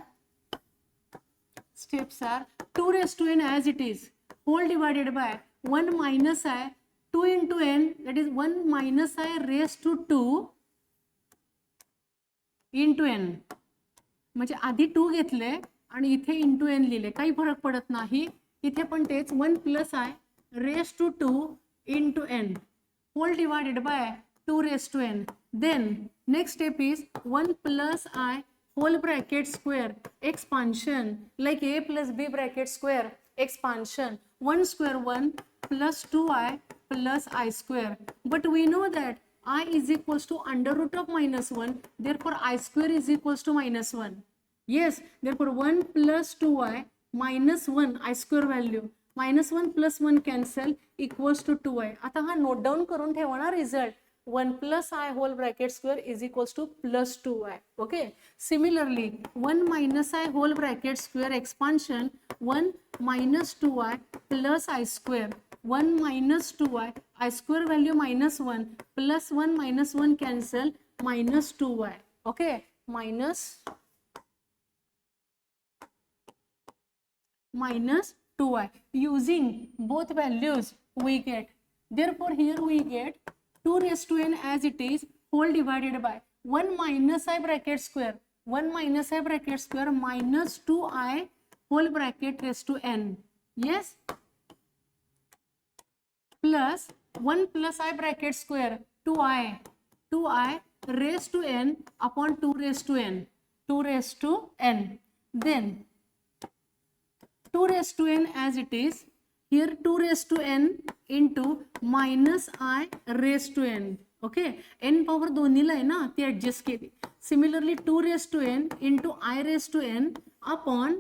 2 raised to n as it is whole divided by 1 minus I 2 into n, that is 1 minus I raised to 2 into n. म्हणजे आधी 2 घेतले आणि इथे into n लिहिले, काही फरक पडत नाही. इथे पण तेच 1 plus i raise to 2 into n whole divided by 2 raise to n. Then next step is 1 plus i whole bracket square expansion like a plus b bracket square expansion 1 square 1 plus 2i plus I square. But we know that I is equals to under root of minus 1. Therefore, I square is equals to minus 1. Yes, therefore 1 plus 2i minus 1 I square value. Minus 1 plus 1 cancel equals to 2i. आता हा note down करून ठेवा ना result. 1 plus I whole bracket square is equals to plus 2i. Okay. Similarly, 1 minus I whole bracket square expansion 1 minus 2i plus I square. 1 minus 2i, I square value minus 1 plus 1 minus 1 cancel minus 2i. Okay, minus 2i. Using both values we get. Therefore, here we get 2 raised to n as it is whole divided by 1 minus I bracket square. 1 minus I bracket square minus 2i whole bracket raised to n. Yes. Plus 1 plus I bracket square 2i raised to n upon 2 raised to n, 2 raised to n, then 2 raised to n as it is, here 2 raised to n into minus I raised to n. Okay, n power दोन्हीला आहे ना, ती adjust केली. Similarly 2 raised to n into I raised to n upon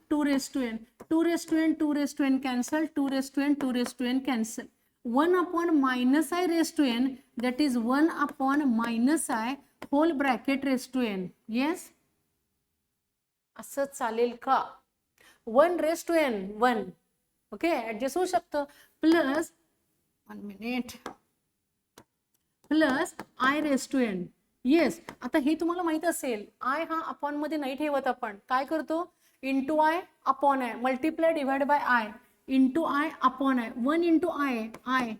2 raised to n, 2 raised to n, 2 raised to n cancel, 2 raised to n, 2 raised to n cancel. 1 upon minus I raised to n, that is 1 upon minus I whole bracket raised to n. Yes, असं चालेल का? 1 raised to n 1, okay, adjust होऊ शकतं. Plus 1 minute plus I raised to n. Yes, आता हे तुम्हाला माहित असेल, आय हा अपॉन मध्ये नाही ठेवत आपण, काय करतो, into i upon i, multiply divide by i, into i upon i, 1 into i, i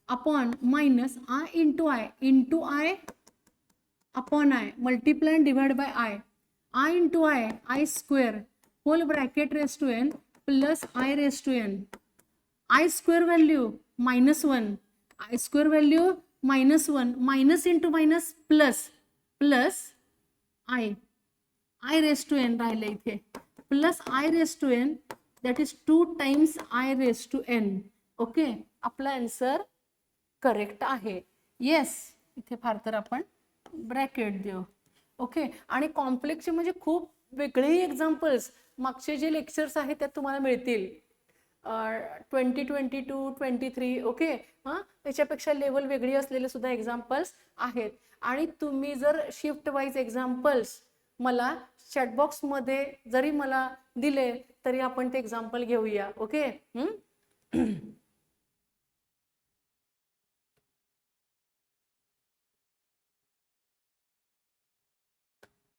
upon minus i into i upon i, multiply divide by i into i square whole bracket raise to n plus i raise to n. I square value -1, i square value -1, minus into minus plus i raise to n राहिलं इथे, plus i raise to n, that is 2 times i raise to n. Okay, आपला answer correct आहे. Yes, इथे फार तर आपण bracket देऊ. Okay, आणि कॉम्प्लेक्सचे म्हणजे खूप वेगळेही एक्झाम्पल्स मागचे जे लेक्चर्स आहेत त्यात तुम्हाला मिळतील. 2022, 23, ओके, हां, त्याच्यापेक्षा लेवल वेगळी असलेले सुद्धा एक्झाम्पल्स आहेत. आणि तुम्ही जर शिफ्ट वाईज एक्झाम्पल्स मला चॅटबॉक्समध्ये जरी मला दिले तरी आपण ते एक्झाम्पल घेऊया. ओके.